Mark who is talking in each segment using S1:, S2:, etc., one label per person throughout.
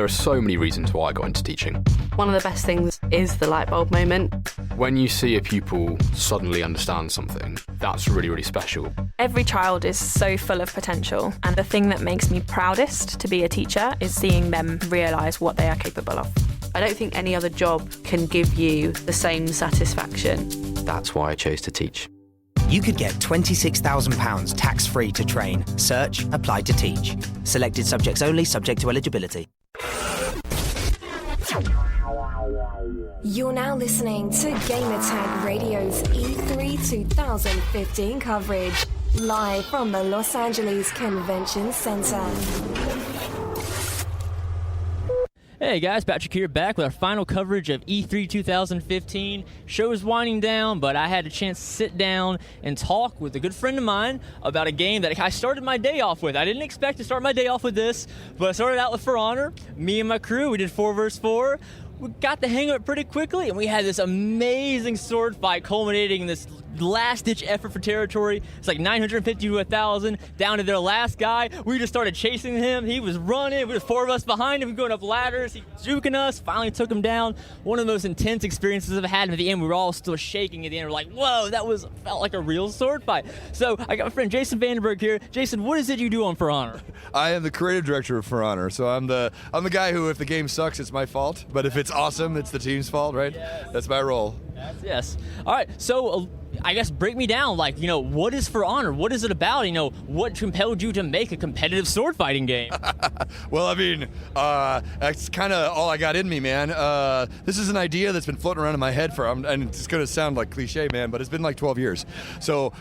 S1: There are so many reasons why I got into teaching.
S2: One of the best things is the light bulb moment.
S1: When you see a pupil suddenly understand something, that's really, really special.
S3: Every child is so full of potential, and the thing that makes me proudest to be a teacher is seeing them realise what they are capable of.
S2: I don't think any other job can give you the same satisfaction.
S4: That's why I chose to teach.
S5: You could get £26,000 tax-free to train. Search Apply to Teach. Selected subjects only, subject to eligibility.
S6: You're now listening to Gamertag Radio's E3 2015 coverage, live from the Los Angeles Convention Center.
S7: Hey guys, Patrick here, back with our final coverage of E3 2015. Show is winding down, but I had a chance to sit down and talk with a good friend of mine about a game that I started my day off with. I didn't expect to start my day off with this, but I started out with For Honor. Me and my crew, we did 4 vs 4. We got the hang of it pretty quickly, and we had this amazing sword fight culminating in this last-ditch effort for territory. It's like 950 to 1,000, down to their last guy. We just started chasing him. He was running. We were 4 of us behind him, going up ladders. He was juking us, finally took him down. One of the most intense experiences I've had, and at the end, we were all still shaking at the end. We're like, whoa, felt like a real sword fight. So I got my friend Jason Vandenberg here. Jason, what is it you do on For Honor?
S8: I am the creative director of For Honor, so I'm the guy who, if the game sucks, it's my fault. But if it's awesome, it's the team's fault, right?
S7: Yes.
S8: That's my role.
S7: Yes. All right, so I guess break me down, what is For Honor? What is it about? What compelled you to make a competitive sword fighting game?
S8: Well, I mean, that's kind of all I got in me, man. This is an idea that's been floating around in my head and it's going to sound like cliche, man, but it's been like 12 years. So,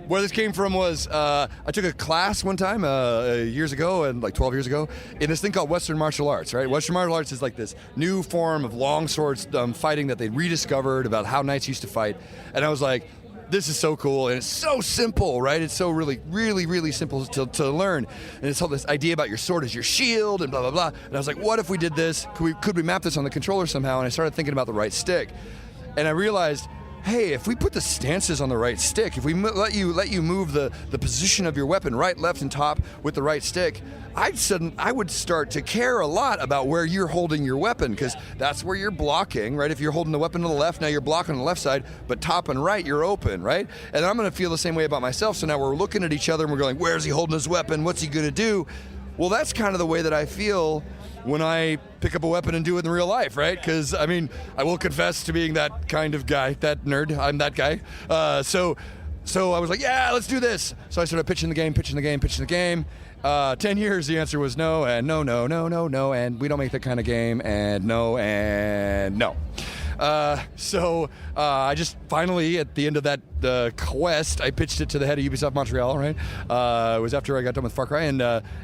S8: where this came from was I took a class one time years ago, and like 12 years ago, in this thing called Western martial arts, right? Western martial arts is like this new form of long swords fighting that they rediscovered about how knights used to fight. And I was like, this is so cool, and it's so simple, right? It's so really, really, really simple to learn. And it's all this idea about your sword as your shield and blah, blah, blah. And I was like, what if we did this? Could we map this on the controller somehow? And I started thinking about the right stick. And I realized, hey, if we put the stances on the right stick, if we let you move the position of your weapon right, left, and top with the right stick, I would start to care a lot about where you're holding your weapon, because that's where you're blocking, right? If you're holding the weapon to the left, now you're blocking on the left side, but top and right, you're open, right? And I'm going to feel the same way about myself, so now we're looking at each other and we're going, where's he holding his weapon? What's he going to do? Well, that's kind of the way that I feel when I pick up a weapon and do it in real life, right? Because, I mean, I will confess to being that kind of guy, that nerd. I'm that guy. So I was like, yeah, let's do this. So I started pitching the game. 10 years, the answer was no, and no, and we don't make that kind of game, and no, and no. So I just finally, at the end of that quest, I pitched it to the head of Ubisoft Montreal, right? It was after I got done with Far Cry,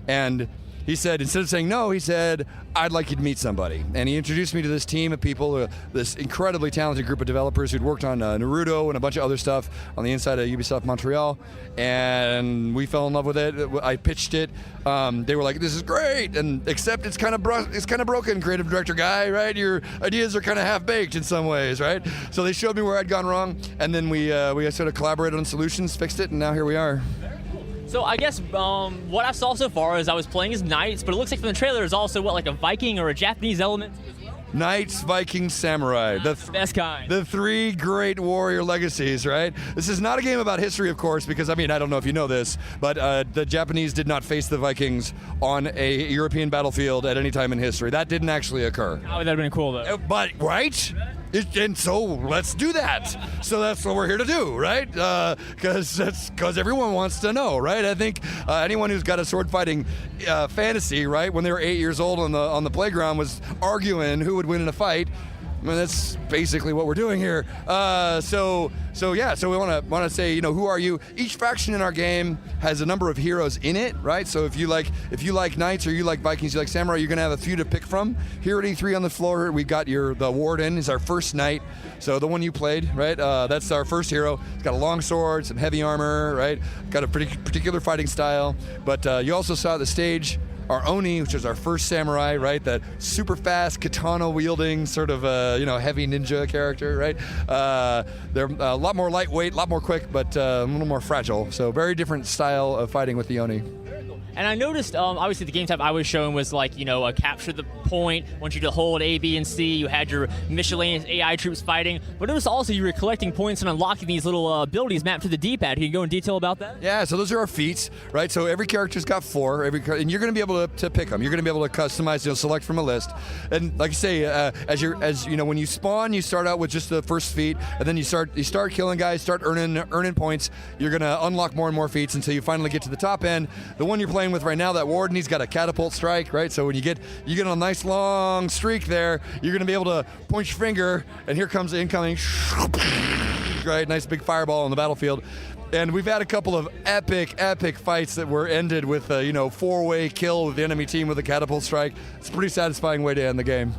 S8: and he said, instead of saying no, he said, I'd like you to meet somebody. And he introduced me to this team of people, this incredibly talented group of developers who'd worked on Naruto and a bunch of other stuff on the inside of Ubisoft Montreal. And we fell in love with it. I pitched it. They were like, this is great. And except it's kind of broken, creative director guy, right? Your ideas are kind of half-baked in some ways, right? So they showed me where I'd gone wrong. And then we sort of collaborated on solutions, fixed it, and now here we are.
S7: So I guess what I saw so far is I was playing as knights, but it looks like from the trailer there's also like a Viking or a Japanese element.
S8: Knights, Vikings, Samurai. The
S7: best kind.
S8: The 3 great warrior legacies, right? This is not a game about history, of course, because, I mean, I don't know if you know this, but the Japanese did not face the Vikings on a European battlefield at any time in history. That didn't actually occur.
S7: Oh, that would have been cool, though.
S8: But, right? And so let's do that. So that's what we're here to do, right? Because everyone wants to know, right? I think anyone who's got a sword fighting fantasy, right, when they were 8 years old on the playground was arguing who would win in a fight. I mean, that's basically what we're doing here. So we want to say, who are you? Each faction in our game has a number of heroes in it, right? So if you like knights, or you like Vikings, you like samurai, you're gonna have a few to pick from. Here at E3 on the floor, we got the warden is our first knight. So the one you played, right? That's our first hero. He's got a long sword, some heavy armor, right? Got a pretty particular fighting style. But you also saw the stage our Oni, which is our first samurai, right? That super fast katana wielding sort of heavy ninja character, right? They're a lot more lightweight, a lot more quick, but a little more fragile. So very different style of fighting with the Oni.
S7: And I noticed, obviously, the game type I was showing was like, capture the point, want you to hold A, B, and C. You had your miscellaneous AI troops fighting, but it was also you were collecting points and unlocking these little abilities mapped to the D-pad. Can you go in detail about that?
S8: Yeah, so those are our feats, right? So every character's got 4, and you're going to be able to pick them. You're going to be able to customize, select from a list. And like I say, when you spawn, you start out with just the first feat, and then you start killing guys, start earning points. You're going to unlock more and more feats until you finally get to the top end. The one you're playing with right now, that warden, he's got a catapult strike, right? So when you get on a nice long streak there, you're going to be able to point your finger, and here comes the incoming, right? Nice big fireball on the battlefield. And we've had a couple of epic fights that were ended with a 4-way kill with the enemy team with a catapult strike. It's a pretty satisfying way to end the game.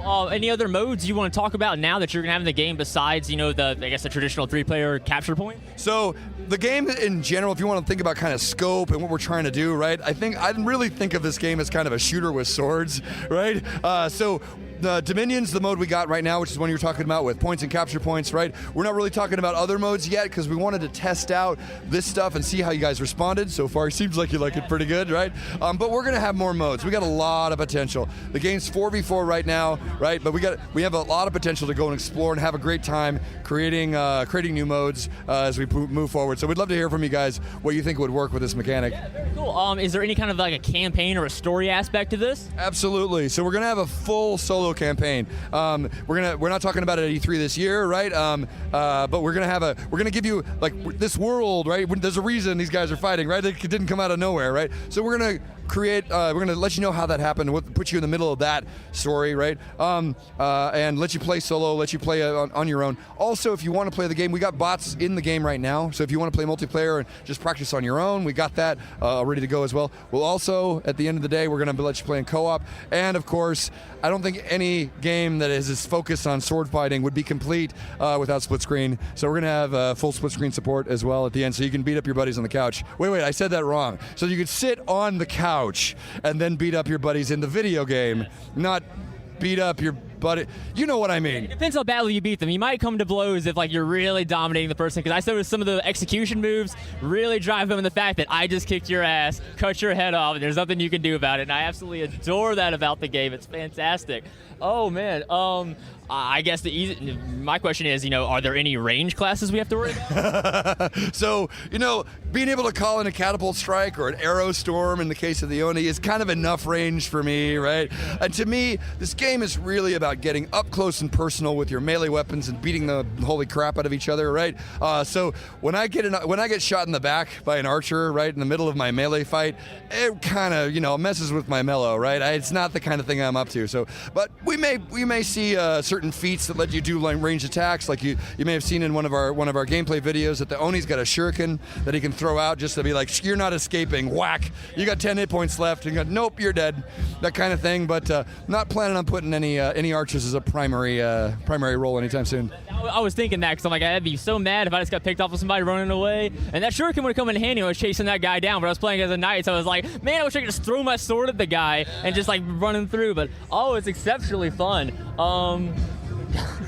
S7: Any other modes you want to talk about now that you're going to have in the game besides, the traditional 3-player capture point?
S8: So the game in general, if you want to think about kind of scope and what we're trying to do, right? I really think of this game as kind of a shooter with swords, right? So the Dominion's the mode we got right now, which is one you're talking about with points and capture points, right? We're not really talking about other modes yet because we wanted to test out this stuff and see how you guys responded. So far, it seems like you like it pretty good, right? But we're going to have more modes. We got a lot of potential. The game's 4v4 right now, right? But we have a lot of potential to go and explore and have a great time creating new modes as we move forward. So we'd love to hear from you guys what you think would work with this mechanic.
S7: Yeah, very cool. Is there any kind of like a campaign or a story aspect to this?
S8: Absolutely. So we're gonna have a full solo campaign. We're not talking about it at E3 this year, right? But we're gonna give you like this world, right? There's a reason these guys are fighting, right? It didn't come out of nowhere, right? So we're gonna let you know how that happened. We'll put you in the middle of that story, right? And let you play solo, let you play on your own. Also, if you want to play the game, we got bots in the game right now. So if you want to play multiplayer and just practice on your own, we got that ready to go as well. We'll also, at the end of the day, we're going to let you play in co-op. And of course, I don't think any game that is as focused on sword fighting would be complete without split screen. So we're going to have full split screen support as well at the end, so you can beat up your buddies on the couch. Wait, I said that wrong. So you could sit on the couch and then beat up your buddies in the video game, not beat up your buddy. You know what I mean.
S7: It depends how badly you beat them. You might come to blows if you're really dominating the person, because I saw some of the execution moves really drive home in the fact that I just kicked your ass, cut your head off, and there's nothing you can do about it. And I absolutely adore that about the game. It's fantastic. Oh man. I guess my question is, are there any range classes we have to worry about?
S8: So, being able to call in a catapult strike or an arrow storm in the case of the Oni is kind of enough range for me, right? And to me, this game is really about getting up close and personal with your melee weapons and beating the holy crap out of each other, right? So when I get shot in the back by an archer, right, in the middle of my melee fight, it kind of, messes with my mellow, right? It's not the kind of thing I'm up to. So, but we may see certain feats that let you do ranged attacks, like you may have seen in one of our gameplay videos that the Oni's got a shuriken that he can throw out just to be like, you're not escaping, whack, you got 10 hit points left, and you go, nope, you're dead, that kind of thing. But not planning on putting any archers as a primary role anytime soon.
S7: I was thinking that because I'm like, I'd be so mad if I just got picked off with somebody running away, and that shuriken would have come in handy when I was chasing that guy down. But I was playing as a knight, so I was like, man, I wish I could just throw my sword at the guy and just run him through. But it's exceptionally fun.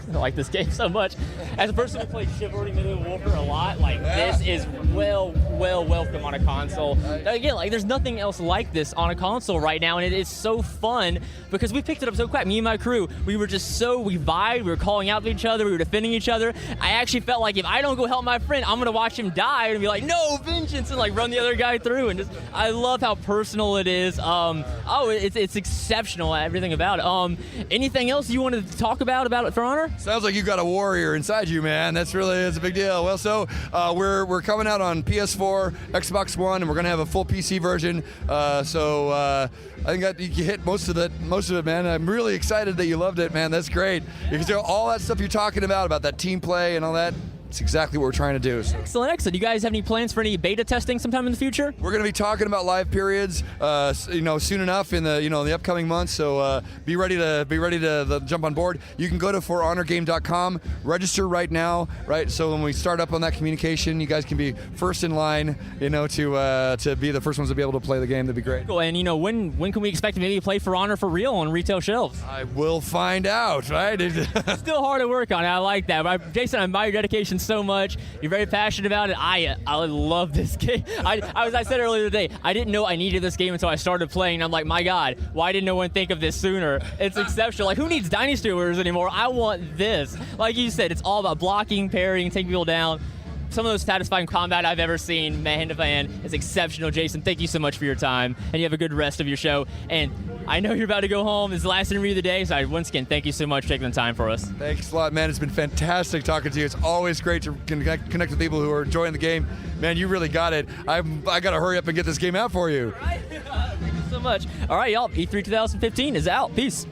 S7: I like this game so much. As a person who plays Chivalry Medieval Warfare a lot, this is well welcome on a console. Again, there's nothing else like this on a console right now, and it is so fun because we picked it up so quick. Me and my crew, we vibed, we were calling out to each other, we were defending each other. I actually felt like if I don't go help my friend, I'm gonna watch him die and be like, no, vengeance, and run the other guy through. And I love how personal it is. It's exceptional, everything about it. Anything else you wanted to talk about it For Honor?
S8: Sounds like you got a warrior inside you, man. It's a big deal. Well, so we're coming out on PS4, Xbox One, and we're gonna have a full PC version. I think that you hit most of it, man. I'm really excited that you loved it, man. That's great. Because all that stuff you're talking about that team play and all that. It's exactly what we're trying to do. So.
S7: Excellent. Do you guys have any plans for any beta testing sometime in the future?
S8: We're going to be talking about live periods, soon enough in the upcoming months. So be ready to jump on board. You can go to forhonorgame.com, register right now, right? So when we start up on that communication, you guys can be first in line, to be the first ones to be able to play the game. That'd be great.
S7: Cool. And when can we expect to maybe play For Honor for real on retail shelves?
S8: I will find out, right?
S7: Still hard to work on. I like that. Jason, I admire your dedication Jason so much. You're very passionate about it. I love this game. I said earlier today, I didn't know I needed this game until I started playing. I'm like, my God, why didn't no one think of this sooner? It's exceptional. Like, who needs Dynasty Warriors anymore? I want this. Like you said, it's all about blocking, parrying, taking people down. Some of the most satisfying combat I've ever seen, man to man. It's exceptional. Jason, thank you so much for your time, and you have a good rest of your show. And I know you're about to go home. This is the last interview of the day, so once again, thank you so much for taking the time for us.
S8: Thanks a lot, man. It's been fantastic talking to you. It's always great to connect with people who are enjoying the game. Man, you really got it. I got to hurry up and get this game out for you.
S7: Right? Thank you so much. All right, y'all. E3 2015 is out. Peace.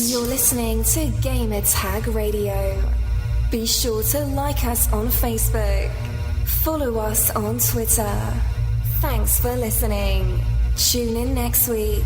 S6: You're listening to Gamertag Radio. Be sure to like us on Facebook. Follow us on Twitter. Thanks for listening. Tune in next week.